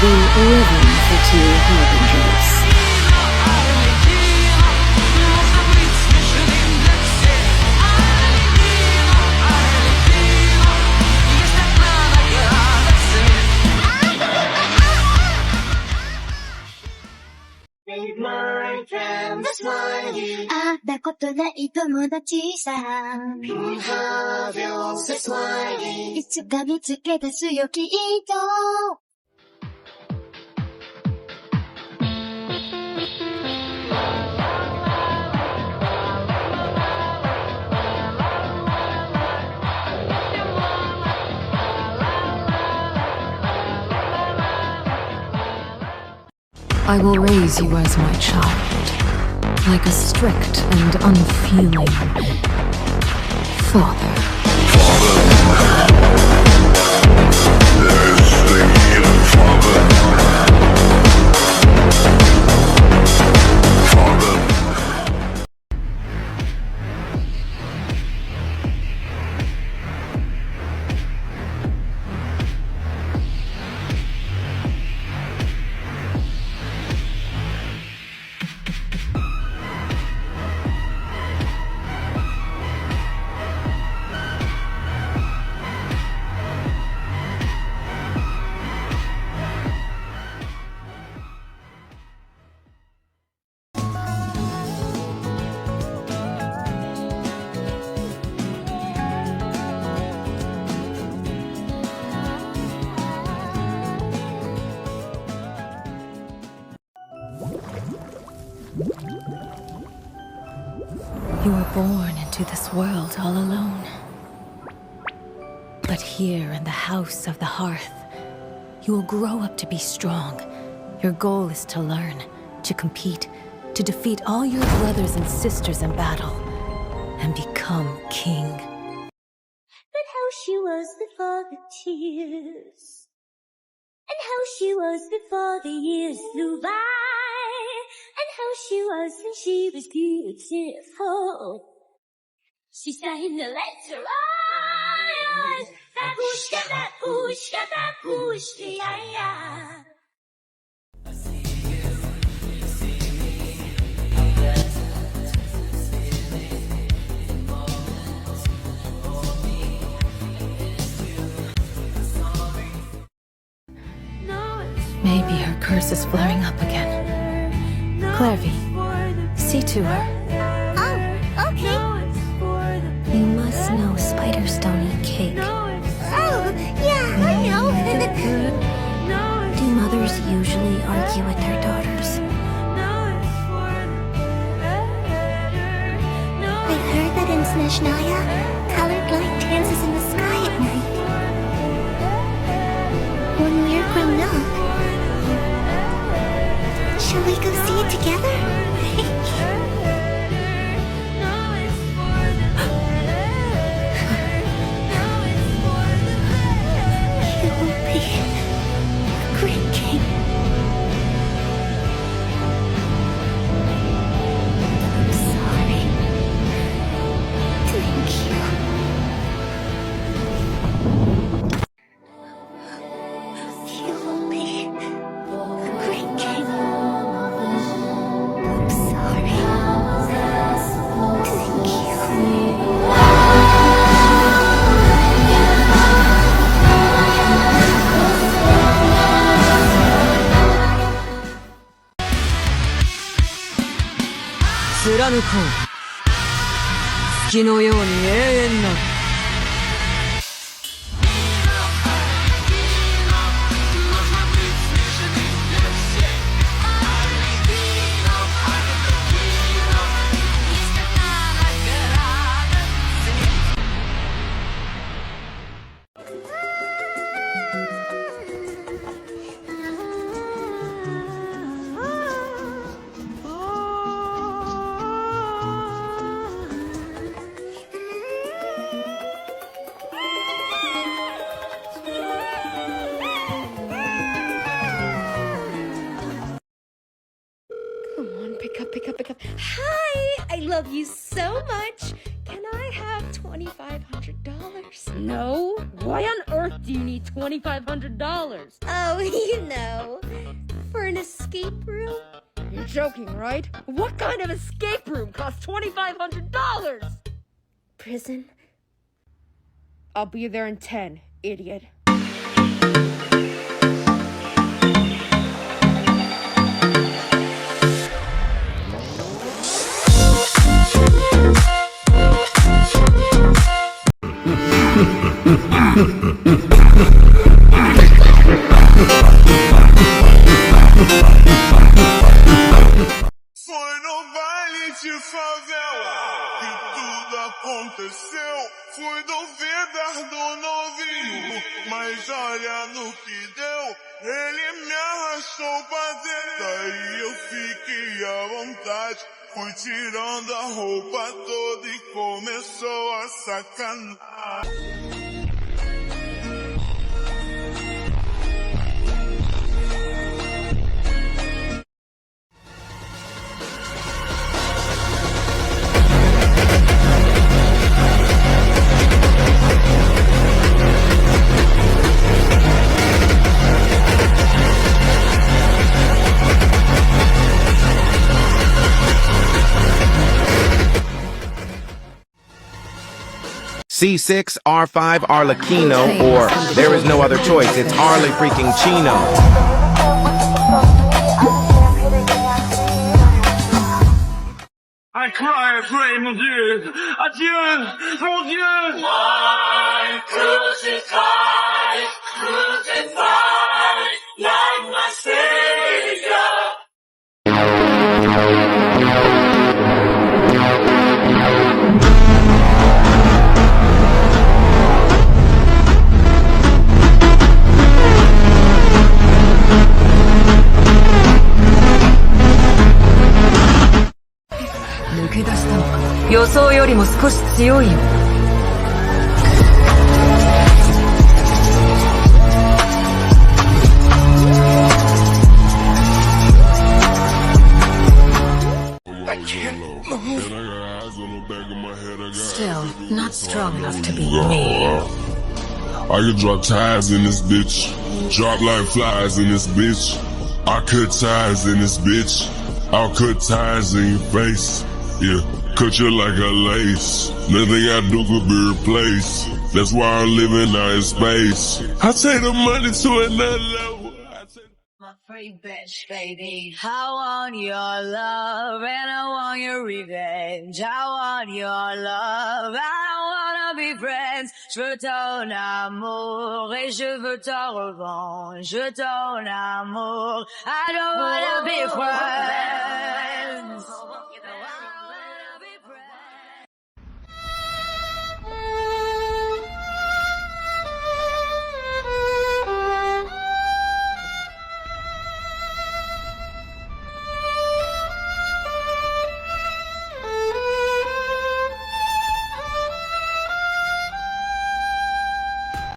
been living for two harbingers. I will raise you as my child, like a strict and unfeeling father. You were born into this world all alone. But here in the house of the hearth, you will grow up to be strong. Your goal is to learn, to compete, to defeat all your brothers and sisters in battle, and become king. But how she was before the tears, and how she was before the years flew by, and how she was when she was beautiful. She sang the letter on, babushka, babushka, babushka, yeah. Maybe her curse is flaring up again. Clairvy, see to her. Oh, okay. You must know spiders don't eat cake. Oh, yeah, I know. Do mothers usually argue with their daughters? I've heard that in Snezhnaya, colored light dances in the sky at night. When we're grown up, shall we go see it together? You will be a great king. I'm sorry. Thank you. You will be a great king. I'm sorry. Thank you.貫こう月のように永遠なるPick up. Hi! I love you so much. Can I have $2,500? No Why on earth do you need $2,500? Oh, you know, for an escape room? You're joking, right? What kind of escape room costs $2,500? Prison? I'll be there in 10, idiot. Foi no baile de favela que tudo aconteceu. Fui duvidar do novinho, mas olha no que deu. Ele me arrastou pra dentro, daí eu fiquei à vontade. Fui tirando a roupa toda e começou a sacanagem. C6, R5, Arlecchino, or there is no other choice, it's Arle freaking Chino. I cry and pray, mon Dieu, adieu, mon Dieu. Why crucified, like my Savior. Still, not strong enough to be me. I can drop ties in this bitch. Drop like flies in this bitch. I cut ties in this bitch. I'll cut ties in your face. Yeah, cut you like a lace. Nothing I do could be replaced. That's why I'm living out in space. I take the money to another level. My free bitch, baby. I want your love and I want your revenge. I want your love, I don't wanna be friends. Je veux ton amour et je veux ta revanche. Je veux ton amour, I don't wanna be friends.